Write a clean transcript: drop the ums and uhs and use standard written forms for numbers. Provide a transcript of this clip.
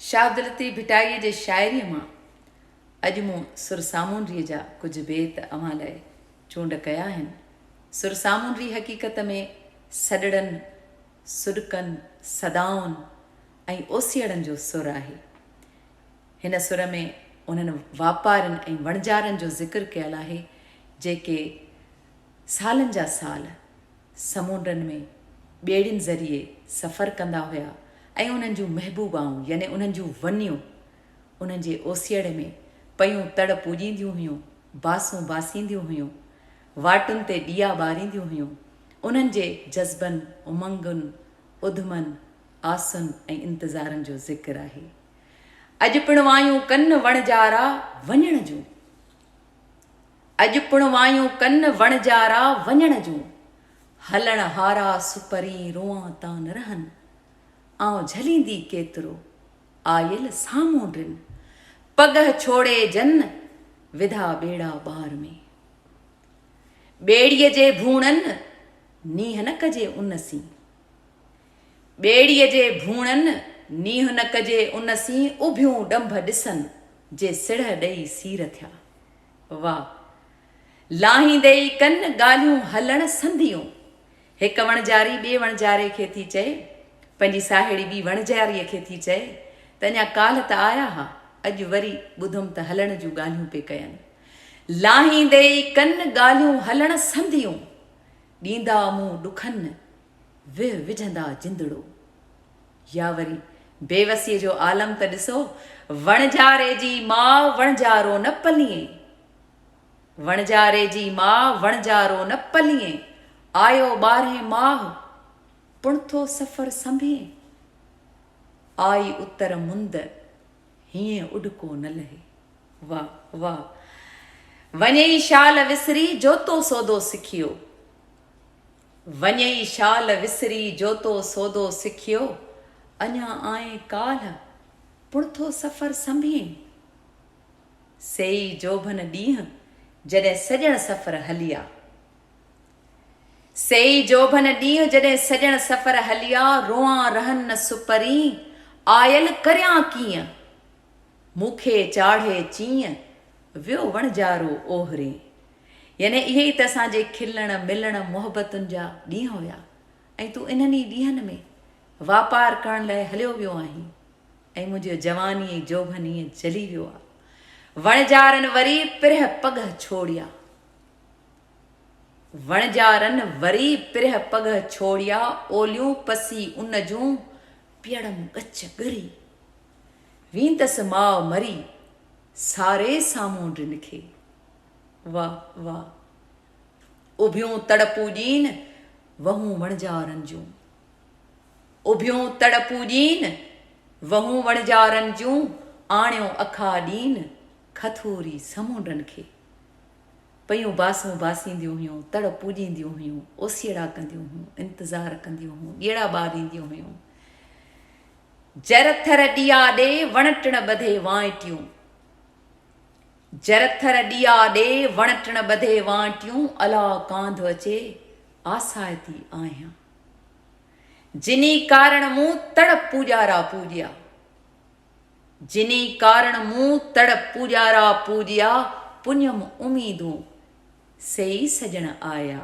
शाह अब्दुल लतीफ़ भिटाईअ जे शाइरीअ मां अॼु मूं सुरसामूंडीअ जा कुझु बेत अव्हां लाइ चूंड कया आहिनि। सुरसामूंडी हक़ीक़त में सॾड़नि, सुॾकनि, सदाउनि ऐं ओसियड़नि जो सुर आहे। हिन सुर में उन्हनि वापारनि ऐं वणजारनि जो ज़िक्र कयल आहे जेके सालनि जा साल समुंडनि में ॿेड़ियुनि ज़रिए सफ़र कंदा हुआ ऐं उन्हनि जूं महबूबाऊं यानी उन्हनि जूं वनियूं उन्हनि जे ओसियड़े में पयूं तड़ पूॼींदियूं हुयूं, बासूं बासींदियूं हुयूं, वाटुनि ते ॾिया ॿारींदियूं हुयूं। उन्हनि जे जज़्बनि, उमंगुनि, उधमनि, आसुनि ऐं इंतज़ारनि जो ज़िक्र आहे। अॼु पिण वायूं कन वणजारा वञण जूं, अॼु पिण वायूं कन वणजारा वञण जूं, हलण हारा सुपरी रोआं तां न रहनि, आउं झलींदी केतिरो आयल सामूंडिन, पगह छोड़े जन विधा ॿेड़ा ॿार में। ॿेड़ीअ जे भूणनि नीह न कजे उनसी, ॿेड़ीअ जे भूणनि नीह न कजे उनसी, उभियूं ॾंभ ॾिसनि जे सिढ़ ॾेई सीर थिया। वाह, लाहींदे ई कन ॻाल्हियूं हलण संधियूं। हिकु वणजारी ॿिए वणजारे खे थी चए, पंहिंजी साहेड़ी ॿी वणजारीअ खे थी चए त अञा काल्ह त आया हा, अॼु वरी ॿुधुमि त हलण जूं ॻाल्हियूं पे कयनि। लाहींदे ई कन ॻाल्हियूं हलण संधियूं, ॾींदा मूं ॾुखनि विझंदा जिंदड़ो। या वरी बेवसीअ जो आलम त ॾिसो, वणजारे जी माउ वणजारो न पलीए, वणजारे जी माउ वणजारो न पलीए, आयो ॿारहें माह पुणथो सफ़र संभीए, आई उत्तर मुंद हीअं उॾको न लहे। वाह वाह, वञे ई शाल विसरी जोतो सौदो सिखियो, वञे ई शाल विसरी जोतो सौदो सिखियो, अञा आए काल्ह पुणथो सफ़र संभीए, सेई जोभन ॾींहं जॾहिं सॼण सफ़र हलिया, सेई जोभन ॾींहं जॾहिं सॼण सफ़र हलिया, रोआं रहनि न सुपरी आयल करियां कीअं, मूंखे चाढ़े चीअं वियो वणजारो ओहरे। यानी इहे ई त असांजे खिलण मिलण मोहबतुनि जा ॾींहं हुया ऐं तूं इन्हनि ॾींहंनि में वापार करण लाइ हलियो वियो आहीं ऐं मुंहिंजो जवानी ऐं जोभन ईअं जली वियो आहे। वणजारनि वरी पिरह पगह छोड़िया, वणजारनि वरी पिरह पगह छोड़िया, ओलियूं पसी उन जूं पियड़म गच ॻरी, वींदसि माउ मरी सारे सामूंडिन खे। वाह वाह, उभियूं तड़ पूॼीन वहूं वणजारनि जूं, उभियूं तड़ पूॼीन वहूं वणजारनि जूं, आणियो अखा ॾीन खथूरी समुंडनि खे। पयूं बासूं बासींदियूं हुयूं, तड़ पूॼींदियूं हुयूं, ओसियड़ा कंदियूं हुयूं, इंतज़ार कंदियूं हुयूं, ॾियड़ा ॿारींदियूं हुयूं। जरथर ॾिया ॾे वणटिण ॿधे वांटियूं, जरथर ॾिया ॾे वणटिण ॿधे वांटियूं, अला कांध अचे आसाइती आहियां, जिनी कारण मूं तड़ पूॼारा पूॼिया, जिनी कारण मूं तड़ पूॼारा पूॼिया, पुञम उमीदूं सेई सजण आया।